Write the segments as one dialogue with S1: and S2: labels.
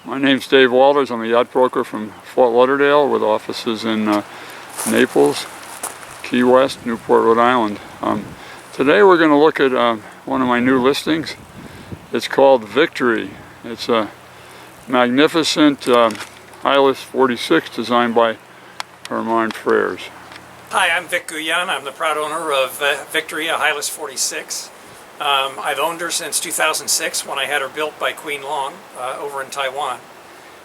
S1: My name's Dave Walters. I'm a yacht broker from Fort Lauderdale with offices in Naples, Key West, Newport, Rhode Island. Today we're going to look at one of my new listings. It's called Victory. It's a magnificent Hylas 46 designed by Herman Frères.
S2: Hi, I'm Vic Guyan. I'm the proud owner of Victory, a Hylas 46. I've owned her since 2006 when I had her built by Queen Long over in Taiwan.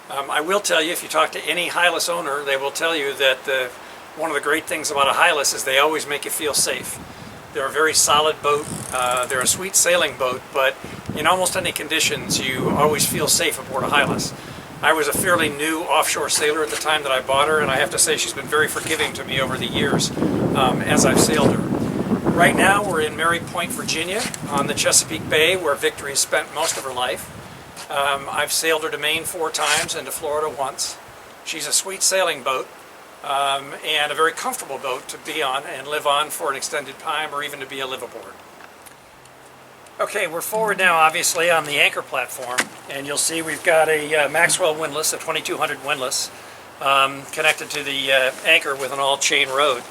S2: I will tell you, if you talk to any Hylas owner, they will tell you that one of the great things about a Hylas is they always make you feel safe. They're a very solid boat. They're a sweet sailing boat, but in almost any conditions you always feel safe aboard a Hylas. I was a fairly new offshore sailor at the time that I bought her, and I have to say she's been very forgiving to me over the years as I've sailed her. Right now we're in Mary Point, Virginia on the Chesapeake Bay where Victory spent most of her life. I've sailed her to Maine 4 times and to Florida once. She's a sweet sailing boat and a very comfortable boat to be on and live on for an extended time, or even to be a live aboard. Okay, we're forward now obviously on the anchor platform, and you'll see we've got a Maxwell windlass, a 2200 windlass, connected to the anchor with an all-chain rode.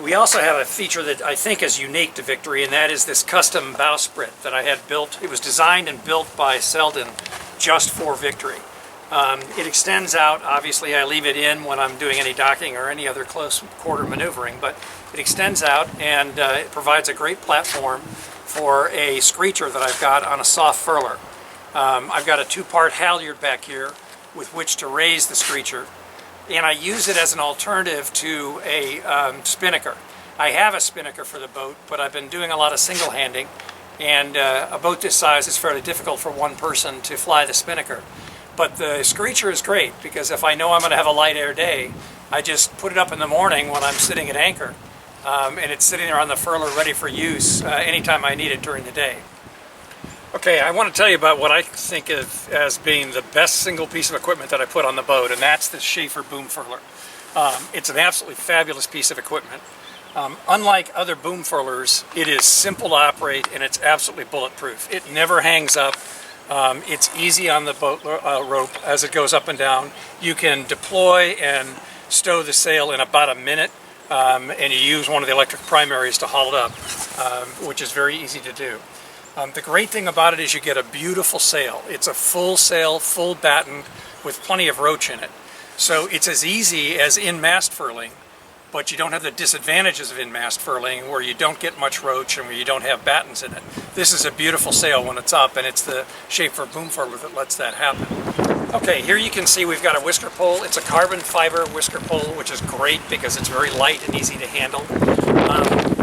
S2: We also have a feature that I think is unique to Victory, and that is this custom bowsprit that I had built. It was designed and built by Selden just for Victory. It extends out. Obviously I leave it in when I'm doing any docking or any other close quarter maneuvering, but it extends out and it provides a great platform for a screecher that I've got on a soft furler. I've got a 2-part halyard back here with which to raise the screecher, and I use it as an alternative to a spinnaker. I have a spinnaker for the boat, but I've been doing a lot of single-handing, and a boat this size is fairly difficult for one person to fly the spinnaker. But the screecher is great, because if I know I'm going to have a light air day, I just put it up in the morning when I'm sitting at anchor, and it's sitting there on the furler ready for use anytime I need it during the day. Okay, I want to tell you about what I think of as being the best single piece of equipment that I put on the boat, and that's the Schaefer boom furler. It's an absolutely fabulous piece of equipment. Unlike other boom furlers, it is simple to operate and it's absolutely bulletproof. It never hangs up. It's easy on the boat rope as it goes up and down. You can deploy and stow the sail in about a minute, and you use one of the electric primaries to haul it up, which is very easy to do. The great thing about it is you get a beautiful sail. It's a full sail, full batten, with plenty of roach in it. So it's as easy as in-mast furling, but you don't have the disadvantages of in-mast furling where you don't get much roach and where you don't have battens in it. This is a beautiful sail when it's up, and it's the Schaefer boom furler that lets that happen. Okay, here you can see we've got a whisker pole. It's a carbon fiber whisker pole, which is great because it's very light and easy to handle.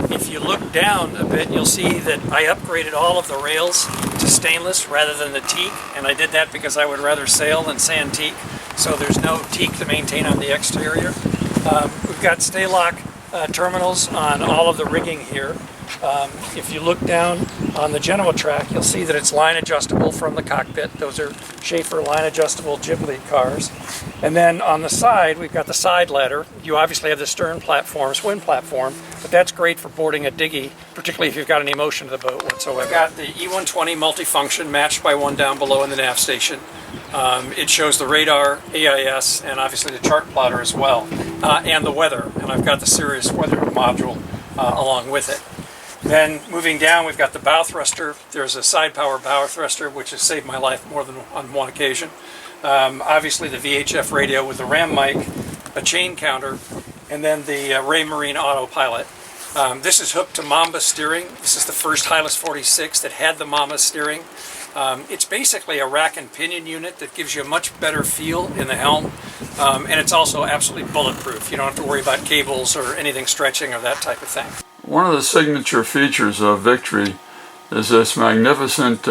S2: If you look down a bit, you'll see that I upgraded all of the rails to stainless rather than the teak, and I did that because I would rather sail than sand teak, so there's no teak to maintain on the exterior. We've got stay-lock terminals on all of the rigging here. If you look down on the Genoa track, you'll see that it's line adjustable from the cockpit. Those are Schaefer line adjustable jib lead cars. And then on the side, we've got the side ladder. You obviously have the stern platform, swim platform, but that's great for boarding a dinghy, particularly if you've got any motion to the boat whatsoever. I've got the E120 multifunction matched by one down below in the nav station. It shows the radar, AIS, and obviously the chart plotter as well, and the weather. And I've got the Sirius weather module along with it. Then moving down, we've got the bow thruster. There's a side power bow thruster, which has saved my life more than on one occasion. Obviously the VHF radio with the RAM mic, a chain counter, and then the Ray Marine autopilot. This is hooked to Mamba steering. This is the first Hylas 46 that had the Mamba steering. It's basically a rack and pinion unit that gives you a much better feel in the helm, and it's also absolutely bulletproof. You don't have to worry about cables or anything stretching or that type of thing.
S1: One of the signature features of Victory is this magnificent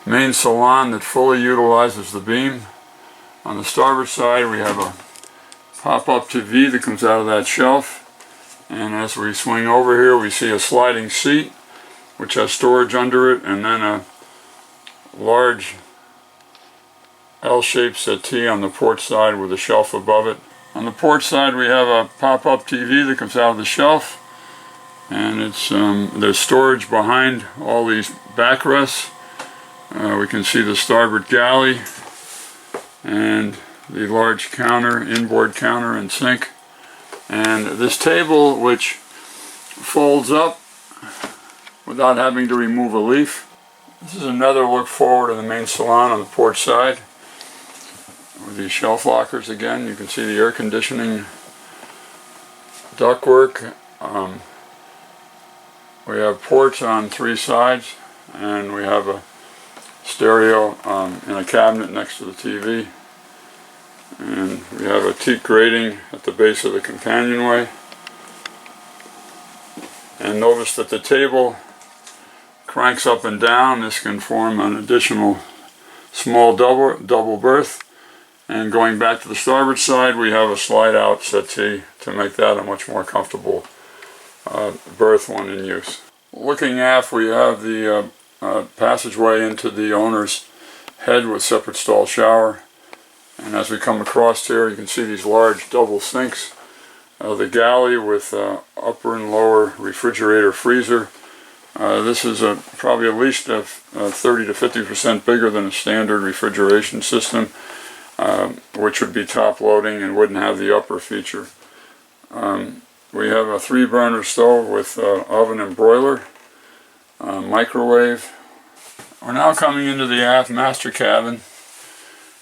S1: main salon that fully utilizes the beam. On the starboard side we have a pop-up TV that comes out of that shelf, and as we swing over here we see a sliding seat which has storage under it, and then a large L-shaped settee on the port side with a shelf above it. On the port side we have a pop-up TV that comes out of the shelf, and it's there's storage behind all these backrests. We can see the starboard galley, and the large counter, inboard counter and sink. And this table, which folds up without having to remove a leaf. This is another look forward in the main salon on the porch side with these shelf lockers again. You can see the air conditioning ductwork. We have ports on 3 sides, and we have a stereo in a cabinet next to the TV. And we have a teak grating at the base of the companionway. And notice that the table cranks up and down. This can form an additional small double berth. And going back to the starboard side, we have a slide out settee to make that a much more comfortable berth when in use. Looking aft, we have the passageway into the owner's head with separate stall shower. And as we come across here, you can see these large double sinks. The galley with upper and lower refrigerator freezer. This is probably at least 30 to 50% bigger than a standard refrigeration system, which would be top loading and wouldn't have the upper feature. We have a 3-burner stove with oven and broiler, microwave. We're now coming into the aft master cabin,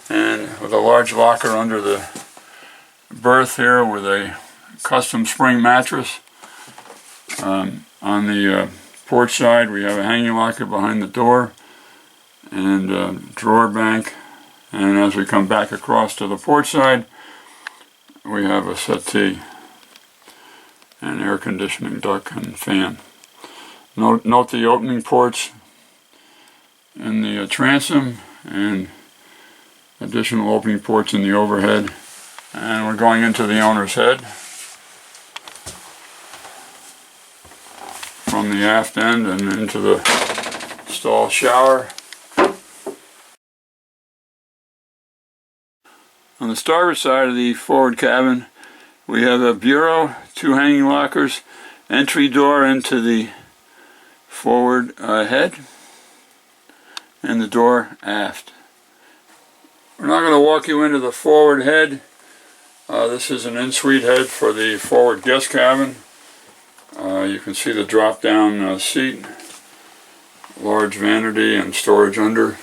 S1: and with a large locker under the berth here with a custom spring mattress. On the porch side, we have a hanging locker behind the door and a drawer bank. And as we come back across to the porch side, we have a settee and air conditioning duct and fan. Note the opening ports in the transom and additional opening ports in the overhead. And we're going into the owner's head from the aft end and into the stall shower. On the starboard side of the forward cabin, we have a bureau, 2 hanging lockers, entry door into the forward head, and the door aft. We're now going to walk you into the forward head. This is an in-suite head for the forward guest cabin. You can see the drop-down seat, large vanity and storage under.